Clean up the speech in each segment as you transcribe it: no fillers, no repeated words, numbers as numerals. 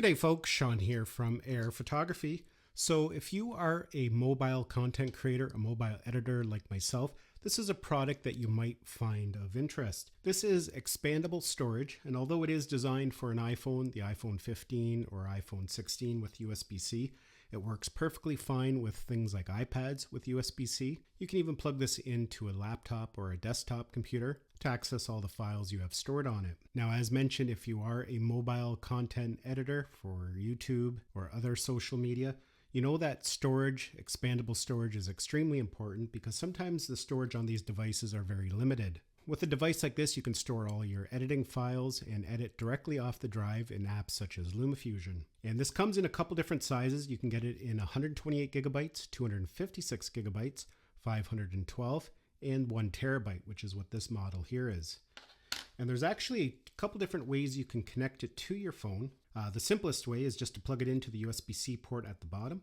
Good day, folks. Sean here from Air Photography. So if you are a mobile content creator, a mobile editor like myself, this is a product that you might find of interest. This is expandable storage, and although it is designed for an iPhone, the iPhone 15 or iPhone 16 with USB-C, it works perfectly fine with things like iPads with USB-C. You can even plug this into a laptop or a desktop computer to access all the files you have stored on it. Now, as mentioned, if you are a mobile content editor for YouTube or other social media, you know that storage, expandable storage, is extremely important because sometimes the storage on these devices are very limited. With a device like this, you can store all your editing files and edit directly off the drive in apps such as LumaFusion. And this comes in a couple different sizes. You can get it in 128 gigabytes, 256 gigabytes, 512, and 1 terabyte, which is what this model here is. And there's actually a couple different ways you can connect it to your phone. The simplest way is just to plug it into the USB-C port at the bottom.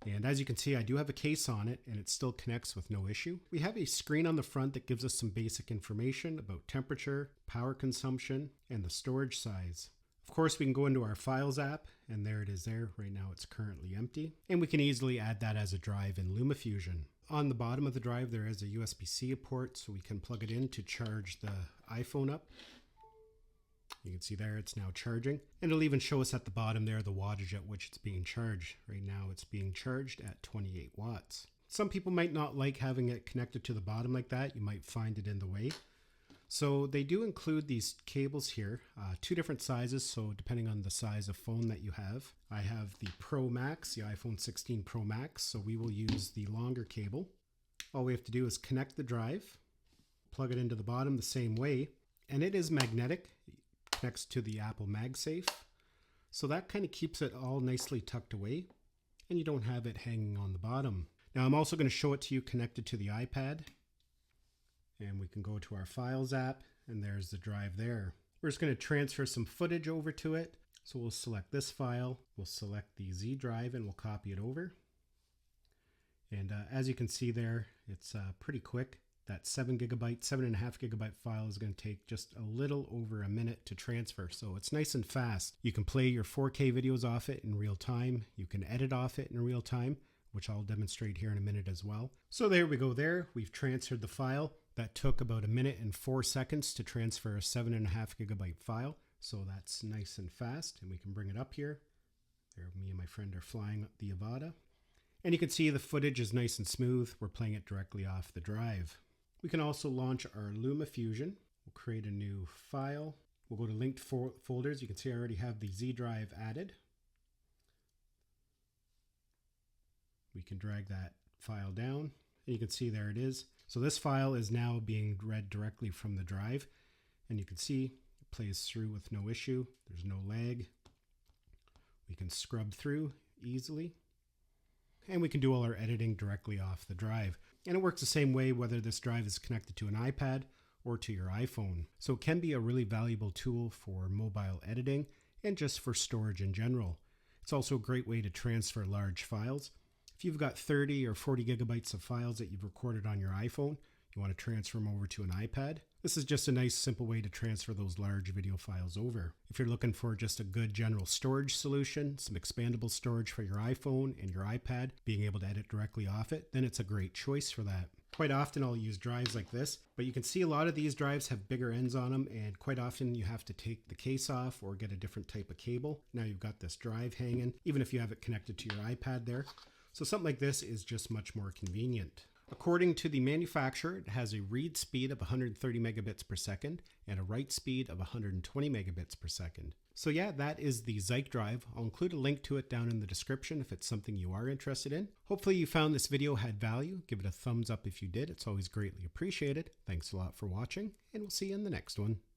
And as you can see, I do have a case on it and it still connects with no issue. We have a screen on the front that gives us some basic information about temperature, power consumption, and the storage size. Of course, we can go into our Files app, and there it is there. Right now it's currently empty. And we can easily add that as a drive in LumaFusion. On the bottom of the drive, there is a USB-C port, so we can plug it in to charge the iPhone up. You can see there it's now charging, and it'll even show us at the bottom there the wattage at which it's being charged. Right now it's being charged at 28 watts. Some people might not like having it connected to the bottom like that. You might find it in the way. So they do include these cables here, two different sizes, so depending on the size of phone that you have. I have the Pro Max, the iPhone 16 Pro Max, so we will use the longer cable. All we have to do is connect the drive, plug it into the bottom the same way, and it is magnetic. Next to the Apple MagSafe. So that kind of keeps it all nicely tucked away and you don't have it hanging on the bottom. Now I'm also going to show it to you connected to the iPad, and we can go to our Files app and there's the drive there. We're just going to transfer some footage over to it. So we'll select this file, we'll select the Z drive and we'll copy it over. And as you can see there, it's pretty quick. That 7.5 gigabyte file is going to take just a little over a minute to transfer, so it's nice and fast. You can play your 4K videos off it in real time. You can edit off it in real time, which I'll demonstrate here in a minute as well. So there we go there. We've transferred the file. That took about 1 minute and 4 seconds to transfer a 7.5 gigabyte file, so that's nice and fast, and we can bring it up here. There, me and my friend are flying the Avada. And you can see the footage is nice and smooth. We're playing it directly off the drive. We can also launch our LumaFusion. We'll create a new file. We'll go to linked folders. You can see I already have the Z drive added. We can drag that file down and you can see there it is. So this file is now being read directly from the drive, and you can see it plays through with no issue. There's no lag. We can scrub through easily. And we can do all our editing directly off the drive. And it works the same way whether this drive is connected to an iPad or to your iPhone. So it can be a really valuable tool for mobile editing and just for storage in general. It's also a great way to transfer large files. If you've got 30 or 40 gigabytes of files that you've recorded on your iPhone, you want to transfer them over to an iPad, this is just a nice simple way to transfer those large video files over. If you're looking for just a good general storage solution, some expandable storage for your iPhone and your iPad, being able to edit directly off it, then it's a great choice for that. Quite often I'll use drives like this, but you can see a lot of these drives have bigger ends on them, and quite often you have to take the case off or get a different type of cable. Now you've got this drive hanging, even if you have it connected to your iPad there. So something like this is just much more convenient. According to the manufacturer, it has a read speed of 130 megabits per second and a write speed of 120 megabits per second. So yeah, that is the Zike Drive. I'll include a link to it down in the description if it's something you are interested in. Hopefully you found this video had value. Give it a thumbs up if you did. It's always greatly appreciated. Thanks a lot for watching, and we'll see you in the next one.